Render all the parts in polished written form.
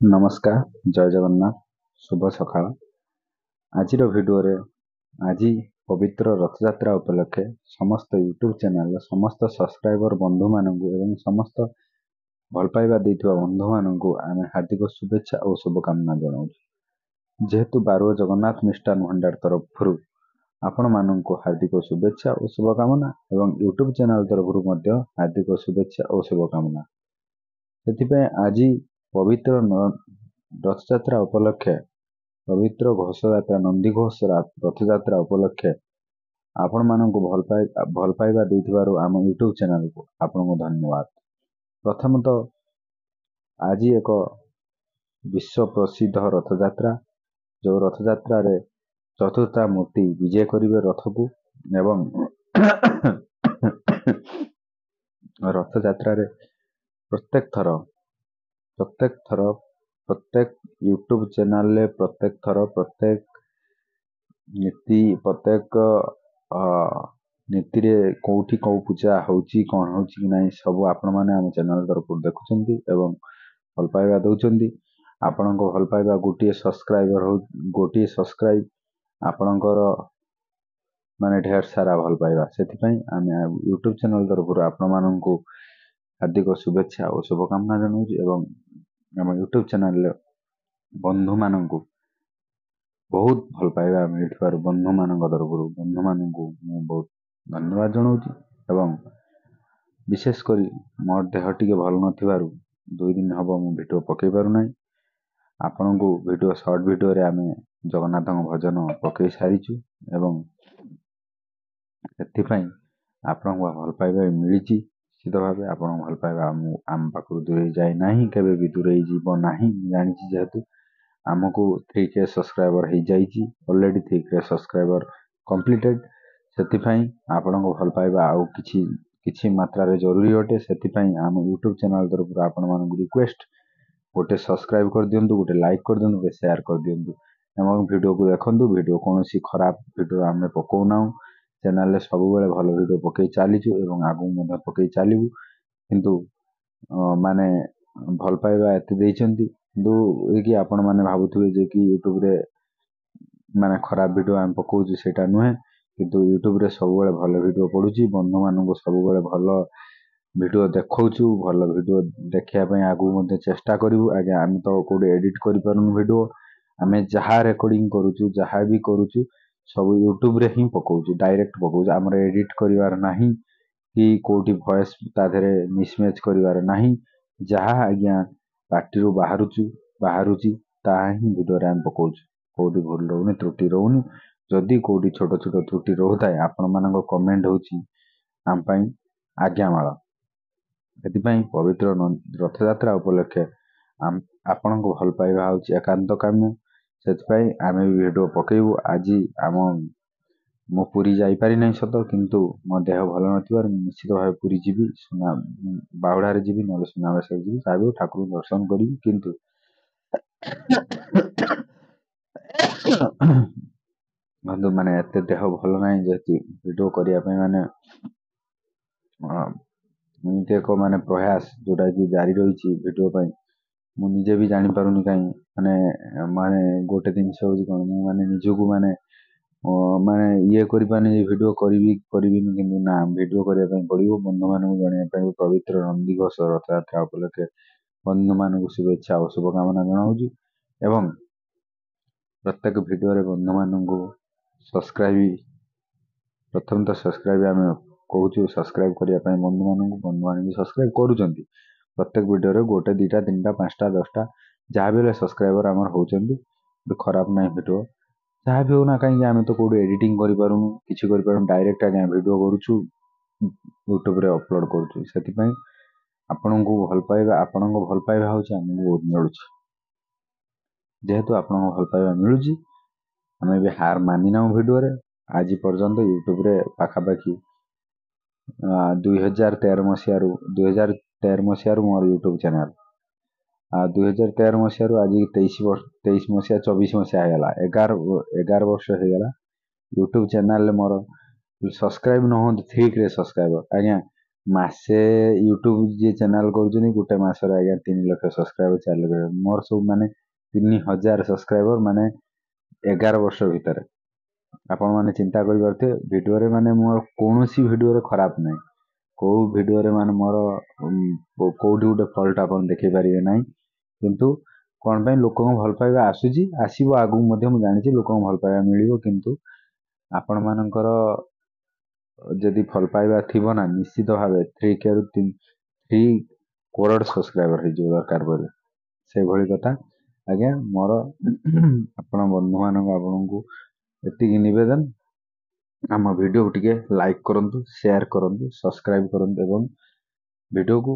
नमस्कार जय जगन्नाथ शुभ सकाळ आज भिडियो आज पवित्र रथयात्रा उपलक्षे समस्त यूट्यूब चैनल समस्त सब्सक्राइबर बंधु मानू एवं समस्त भल पाइबा देइथिबा बंधु मानू आम हार्दिक शुभेच्छा और शुभकामना जनाऊँ। जेहेतु बारुआ जगन्नाथ मिष्टान भंडार तरफ आपण मानू हार्दिक शुभेच्छा और शुभकामना एवं यूट्यूब चैनल तरफ हार्दिक शुभेच्छा और शुभकामना। से आज पवित्र रथयात्रा उपलक्षे पवित्र घोषयात्रा नंदी घोष रथयात्रा उपलक्षे आपण मानक भल पाइबा देइथिबारु आम यूट्यूब चैनल को आपको धन्यवाद। प्रथमतः आज एक विश्व प्रसिद्ध रथयात्रा जो रथयात्रा रे चतुर्था मूर्ति विजय करिवे रथ को एवं रथयात्रा रे प्रत्येक थर प्रत्येक यूट्यूब चैनल ले प्रत्येक थर प्रत्येक नीति प्रत्येक नीति रे कोठी को पूजा होची कोन होची कि नहीं सब आपण माने हम चैनल तरफ देखुचंती एवं भल पाइबा दउचंती। आपनको भल पाइबा गोटे सब्सक्राइब आपणकर माने ढेर सारा भल पाइबा सेति आम यूट्यूब चैनल तरफ आपण माननको हार्दिक शुभेच्छा और शुभकामना जनाऊँ एवं आम यूट्यूब चैनल बंधु माननको बहुत भल पाइबा मिलथिबार बंधु मानक तरफ बंधु माननको बहुत धन्यवाद जनाऊँ एवं विशेषकर मोर देह टिके भल नथिबारु 2 दिन हबो मु वीडियो पकई पारु नै। आपनको वीडियो शॉर्ट वीडियो रे आमे जगन्नाथ भजन पकई सारिछु एवं सेति आपनको भल पाइबा मिलिछि निश्चित भाव आपण भल पाइबा आम पाखु दूरे जाए नाही केबे भी दूरे जीव नाही जानिछि जेहेतु आमको 3K सब्सक्राइबर हो जाइछि ऑलरेडी 3K सब्सक्राइबर कंप्लीटेड सेति आपनको भल पाइबा आउ किछि मात्रा रे जरूरी होटे सेति आम यूट्यूब चैनल तरफ आपण मानक रिक्वेस्ट गोटे सब्सक्राइब कर दियंतु गोटे लाइक कर दियंतु गोटे शेयर कर दियंतु एवं वीडियो को देखंतु वीडियो कोनोसी खराब वीडियो आमे पको नाउ चैनल सब बेले भल वीडियो पकई चालीछु एवं आगु मध्य पकई चालिबु किंतु माने भल पाइबा एते देइचंती किंतु एकी आपण माने भाबुथुबे जे कि यूट्यूब रे माने खराब वीडियो आम पकोछु सेटा नुहे किंतु यूट्यूब रे सब बेले भल वीडियो पडुची बंधु माननको सब बेले भल वीडियो देखौछु भल वीडियो देखिया पय आगु मध्य चेष्टा करिवु। आगे आम तो कोडे एडिट करि पारुन वीडियो आमे जहा रेकॉर्डिंग करूछु जहा भी करूछु सब यूट्यूब रे ही पकोछु डायरेक्ट पकोछु हमर एडिट करिवार नाही कि कोठी वॉइस ता धरे मिसमैच करिवार नाही जहा आज्ञा पार्टी बाहरुची ता ही वीडियो रे हम पकोछु कोठी भूल रहउनी त्रुटि रहउनी जदि कोठी छोट छोट त्रुटि रहउताय आपण मानक कमेंट होची हम पई आज्ञामाळ सेति पवित्र रथयात्रा उपलक्षे आपनको भल पाइबा होची एकांत काम्य सेति आमे वीडियो पकेबु। आज आम मो पुरी जाई पारि नै सत किंतु मो देह भल नथिबार निश्चित भाव पुरी जीवी बाहुड़ा रे जीवी न सुनावेश जीवी साबे ठाकुर दर्शन करी किंतु बंधु माने एते देह भल नै जेति वीडियो करिया पे माने एमती एक माने प्रयास जोटा कि जारी रही वीडियो मु निजे भी जानी पारुनी कहीं माने माने गोटे दिन से होची कोन मु माने निजको माने माने ये करि पानी वीडियो करिबी किंतु ना वीडियो करिया पय पड़िबो बंधु मानक जणिया पय पवित्र नंदी घोष रथयात्रा उपलक्षे बंधु मानक शुभेच्छा और शुभकामना जनाऊँ एवं प्रत्येक वीडियो रे बंधु मानक सब्सक्राइब प्रथम तो सब्सक्राइब आम कहूँ सब्सक्राइब करिया पय बंधु मानक सब्सक्राइब करूचंती प्रत्येक वीडियो रे गोटे 2टा 3टा 5टा 10टा जहाँ भी सब्सक्राइबर आमर होचंती खराब नहीं वीडियो जहाँ भी होना कहीं आम तो कोड एडिटिंग करि पारुनु किछि करि पारुनु डायरेक्ट आगे वीडियो करूछु यूट्यूब रे अपलोड करूछु सेति पय आपनको भल पाइबा होची हमको बहुत मिलुची जेहेतु आपनको भल पाइबा मिलुची हमें भी हार मानि ना वीडियो रे आज पर्यंत यूट्यूब रे पाखा पाखी 2013 मसिया मोर यूट्यूब चैनल 2013 मसिया आज 23 मसिया 24 मसिया हेला 11 वर्ष हेला यूट्यूब चैनल मोर सब्सक्राइब न हो 3K सब्सक्राइबर आज्ञा ମାସେ ୟୁଟ୍ୟୁବ ଯିଏ ଚ୍ୟାନେଲ କରୁଛନ୍ତି ଗୋଟେ ମାସରେ ଆଜ୍ଞା 3 ଲକ୍ଷ ସବସ୍କ୍ରାଇବର 4 ଲକ୍ଷ ମୋର ସବୁ ମାନେ 3000 ସବସ୍କ୍ରାଇବର ମାନେ 11 ବର୍ଷ ଭିତରେ ଆପଣମାନେ ଚିନ୍ତା କରିପାରୁଥିବେ ଭିଡ଼ିଓରେ ମାନେ ମୋର କୌଣସି ଭିଡ଼ିଓରେ ଖରାପ ନାହିଁ କେଉଁ ଭିଡ଼ିଓରେ ମାନେ ମୋର କେଉଁଠି ଗୋଟେ ଫଲ୍ଟ ଆପଣ ଦେଖେଇ ପାରିବେ ନାହିଁ କିନ୍ତୁ କ'ଣ ପାଇଁ ଲୋକଙ୍କ ଭଲ ପାଇବା ଆସୁଛି ଆସିବ ଆଗକୁ ମଧ୍ୟ ମୁଁ ଜାଣିଛି ଲୋକଙ୍କ ଭଲ ପାଇବା ମିଳିବ କିନ୍ତୁ ଆପଣମାନଙ୍କର ଯଦି ଭଲ ପାଇବା ଥିବ ନା ନିଶ୍ଚିତ ଭାବେ 3K ରୁ 3 କରୋଡ଼ ସବସ୍କ୍ରାଇବର ହେଇଯିବ ଦରକାର ପଡ଼ିଲେ ସେଇଭଳି କଥା ଆଜ୍ଞା ମୋର ଆପଣ ବନ୍ଧୁମାନଙ୍କୁ ଆପଣଙ୍କୁ ଏତିକି ନିବେଦନ ଆମ ଭିଡ଼ିଓକୁ ଟିକେ ଲାଇକ୍ କରନ୍ତୁ ସେୟାର କରନ୍ତୁ ସବସ୍କ୍ରାଇବ କରନ୍ତୁ ଏବଂ ଭିଡ଼ିଓକୁ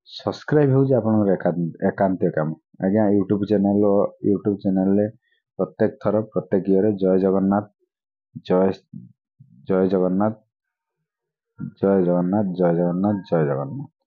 ସବସ୍କ୍ରାଇବ ହେଉଛି ଆପଣଙ୍କର ଏକାନ୍ତ କାମ ଆଜ୍ଞା ୟୁଟ୍ୟୁବ ଚ୍ୟାନେଲରେ ପ୍ରତ୍ୟେକ ଥର ପ୍ରତ୍ୟେକ ଇଏରେ ଜୟ ଜଗନ୍ନାଥ ଜୟ ଜଗନ୍ନାଥ ଜୟ ଜଗନ୍ନାଥ ଜୟ ଜଗନ୍ନାଥ ଜୟ ଜଗନ୍ନାଥ।